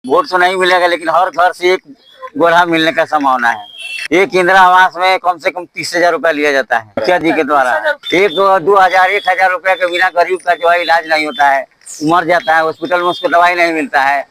Vote तो नहीं मिलेगा, लेकिन हर घर से एक गोरा मिलने का संभावना है। एक इंदिरा आवास में कम से कम 30,000 रुपया लिया जाता है मुखिया जी के द्वारा। 2,000 1,000 रुपया के बिना गरीब का जो है इलाज नहीं होता है, मर जाता है हॉस्पिटल में, उसको दवाई नहीं मिलता है।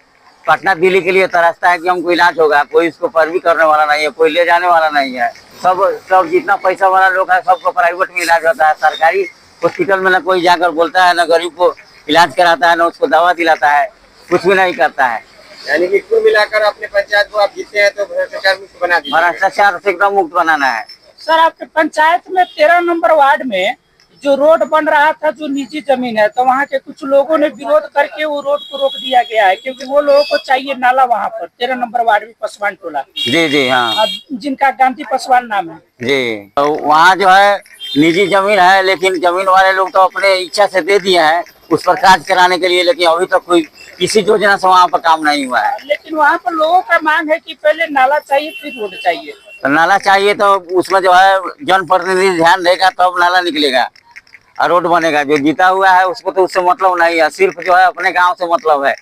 पटना दिल्ली के लिए तरसता है कि हमको इलाज होगा, कोई इसको पैरवी करने वाला नहीं है, कोई ले जाने वाला नहीं है। सब जितना पैसा वाला लोग है सबको प्राइवेट में इलाज होता है। सरकारी हॉस्पिटल में न कोई जाकर बोलता है, न गरीब को इलाज कराता है, न उसको दवा दिलाता है, कुछ भी नहीं करता है। यानी कि कुल मिलाकर अपने पंचायत को आप जीते हैं तो भ्रष्टाचार मुक्त बना दीजिए। भ्रष्टाचार से एकदम मुक्त बनाना है। सर, आपके पंचायत में 13 नंबर वार्ड में जो रोड बन रहा था, जो निजी जमीन है, तो वहाँ के कुछ लोगों ने विरोध करके वो रोड को रोक दिया गया है, क्योंकि वो लोगों को चाहिए नाला वहाँ पर 13 नंबर वार्ड में, पासवान टोला। जी हाँ, जिनका गांधी पासवान नाम है जी। तो वहाँ जो है निजी जमीन है, लेकिन जमीन वाले लोग तो अपने इच्छा से दे दिए हैं उस पर कार्य कराने के लिए, लेकिन अभी तक कोई किसी योजना से वहाँ पर काम नहीं हुआ है। लेकिन वहाँ पर लोगों का मांग है कि पहले नाला चाहिए फिर रोड चाहिए। तो नाला चाहिए तो उसमें जो है जनप्रतिनिधि ध्यान देगा तब नाला निकलेगा और रोड बनेगा। जो जीता हुआ है उसको तो उससे मतलब नहीं है, सिर्फ जो है अपने गांव से मतलब है,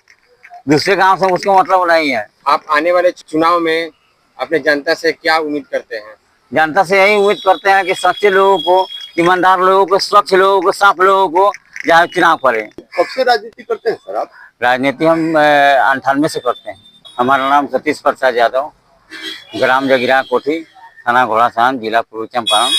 दूसरे गांव से उसको मतलब नहीं है। आप आने वाले चुनाव में अपने जनता से क्या उम्मीद करते हैं? जनता से यही उम्मीद करते हैं कि सच्चे लोगों को, ईमानदार लोगों को, स्वच्छ लोगों को, साफ लोगों को जहाँ चुनाव करें। कब से राजनीति करते हैं सर आप? राजनीति हम 98 से करते हैं। हमारा नाम सतीश प्रसाद यादव, ग्राम जगीरा कोठी, थाना घोड़ासान, जिला पूर्वी चंपारण।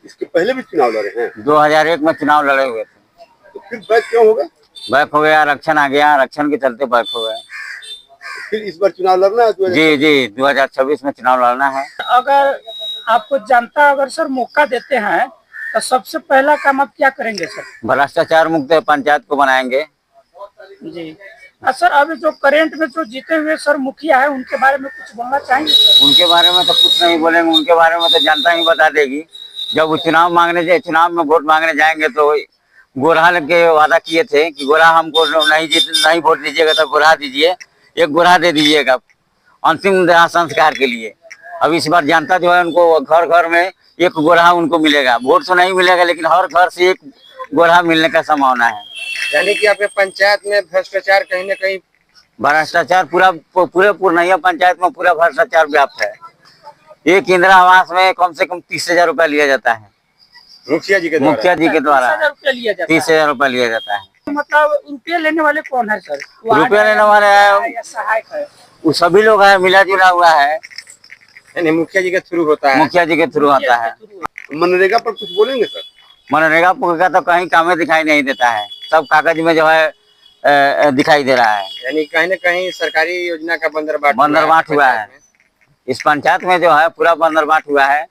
इसके पहले भी चुनाव लड़े हैं? 2001 में चुनाव लड़े हुए थे। तो फिर बैक क्यों हो गए? बैक हो गया, आरक्षण आ गया, आरक्षण के चलते बैक हो गया। फिर इस बार चुनाव लड़ना है? जी 2026 में चुनाव लड़ना है। अगर आपको जनता अगर सर मौका देते हैं तो सबसे पहला काम आप क्या करेंगे सर? भ्रष्टाचार मुक्त पंचायत को बनाएंगे। जी सर, अभी जो करेंट में जो जीते हुए सर मुखिया है, उनके बारे में कुछ बोलना चाहेंगे? उनके बारे में तो कुछ नहीं बोलेंगे, उनके बारे में तो जनता ही बता देगी। जब वो चुनाव में वोट मांगने जाएंगे तो गोरा के वादा किए थे कि गोरा हमको नहीं वोट दीजिएगा तो गोरा दीजिए, एक गोरा दे दीजिएगा अंतिम दाह संस्कार के लिए। अब इस बार जनता जो है उनको घर घर में एक गोरा उनको मिलेगा। वोट तो नहीं मिलेगा, लेकिन हर घर से एक गोरा मिलने का संभावना है। यानी कि आपके पंचायत में भ्रष्टाचार कहीं न कहीं? भ्रष्टाचार पूरे पूर्णिया पंचायत में पूरा भ्रष्टाचार व्याप्त है। एक इंदिरा आवास में कम से कम 30,000 रुपया लिया जाता है मुखिया जी के द्वारा। 30,000 रुपया लिया जाता है। मतलब रुपये लेने वाले कौन है सर? रुपया लेने वाले है सहायक है, वो सभी लोग है, मिला जुला हुआ है। यानी मुखिया जी के थ्रू होता है? मुखिया जी के थ्रू आता है। मनरेगा पर कुछ बोलेंगे सर? मनरेगा का तो कहीं काम दिखाई नहीं देता है, सब कागज में जो है दिखाई दे रहा है। यानी कहीं न कहीं सरकारी योजना का बंदरबाट हुआ है। इस पंचायत में जो है पूरा बंदरबाट हुआ है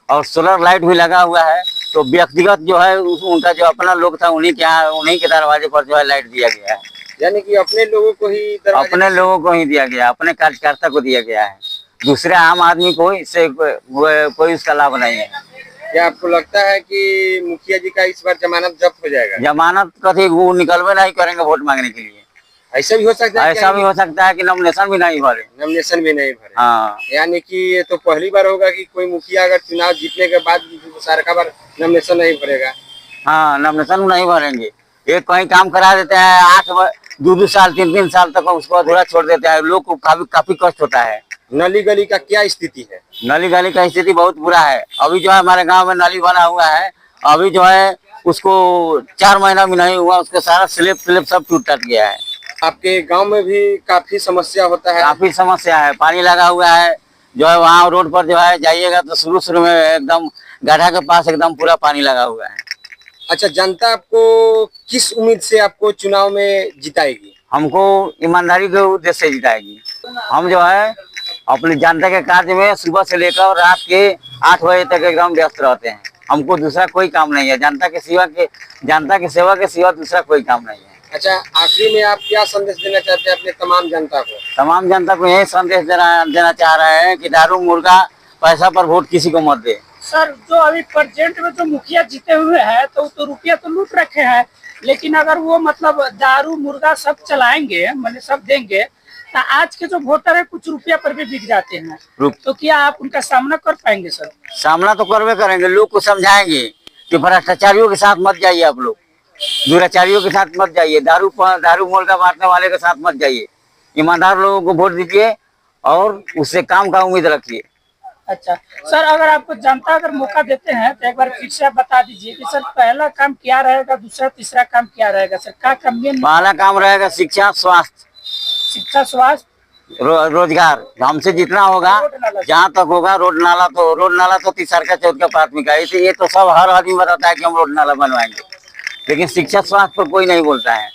और सोलर लाइट भी लगा हुआ है। तो व्यक्तिगत जो है उनका जो अपना लोग था उन्हीं के दरवाजे पर जो है लाइट दिया गया है। यानी कि अपने लोगों को ही दिया गया, अपने कार्यकर्ता को दिया गया है, दूसरे आम आदमी को इससे कोई उसका लाभ नहीं है। क्या आपको लगता है कि मुखिया जी का इस बार जमानत जब्त हो जाएगा? जमानत कभी वो निकलवे नहीं करेंगे वोट मांगने के लिए। ऐसा भी हो सकता है? ऐसा भी हो सकता है कि नॉमिनेशन भी नहीं भरे। हाँ। यानी कि ये तो पहली बार होगा कि कोई मुखिया अगर चुनाव जीतने के बाद सारा बार नॉमिनेशन नहीं भरेगा। हाँ, नॉमिनेशन नहीं भरेंगे। एक कहीं काम करा देते हैं 2 साल 3 साल तक उसको अधूरा छोड़ देते हैं। लोग को काफी कष्ट होता है। नली गली का क्या स्थिति है? नली गली का स्थिति बहुत बुरा है। अभी जो है हमारे गांव में नाली बना हुआ है, अभी जो है उसको 4 महीना भी नहीं हुआ, उसका सारा स्लेब सब टूट गया है। आपके गांव में भी काफी समस्या होता है? काफी समस्या है, पानी लगा हुआ है। जो है वहाँ रोड पर जो है जाइएगा तो शुरू में एकदम गड्ढा के पास एकदम पूरा पानी लगा हुआ है। अच्छा, जनता आपको किस उम्मीद से आपको चुनाव में जिताएगी? हमको ईमानदारी के उद्देश्य से जिताएगी। हम जो है अपनी जनता के कार्य में सुबह से लेकर रात के 8 बजे तक एकदम व्यस्त रहते हैं। हमको दूसरा कोई काम नहीं है, जनता के सेवा के सिवा दूसरा कोई काम नहीं है। अच्छा, आखिरी में आप क्या संदेश देना चाहते हैं अपने तमाम जनता को? तमाम जनता को यही संदेश देना चाह रहे हैं कि दारू मुर्गा पैसा पर वोट किसी को मत दे। सर, जो अभी प्रेजेंट में जो मुखिया जीते हुए हैं तो रुपया तो लूट रखे हैं, लेकिन अगर वो मतलब दारू मुर्गा सब चलाएंगे, मतलब सब देंगे, तो आज के जो वोटर है कुछ रुपया पर भी बिक जाते हैं। तो क्या आप उनका सामना कर पाएंगे सर? सामना तो करवे करेंगे, लोग को समझाएंगे कि भ्रष्टाचारियों के साथ मत जाइए, आप लोग दुराचारियों के साथ मत जाइए, दारू मुर्गा बांटने वाले के साथ मत जाइए। ईमानदार लोगों को वोट दीजिए और उससे काम का उम्मीद रखिए। अच्छा सर, अगर आपको जनता अगर मौका देते हैं तो एक बार फिर से आप बता दीजिए कि सर पहला काम क्या रहेगा, दूसरा तीसरा काम क्या रहेगा सर? क्या काम मेन? पहला काम रहेगा शिक्षा, स्वास्थ्य, शिक्षा, स्वास्थ्य, रोजगार। हमसे जितना होगा, जहाँ तक होगा, रोड नाला तो तीसर का चौथ का प्राथमिकता है। ये तो सब हर आदमी बताता है कि हम रोड नाला बनवाएंगे, लेकिन शिक्षा स्वास्थ्य पर कोई नहीं बोलता है।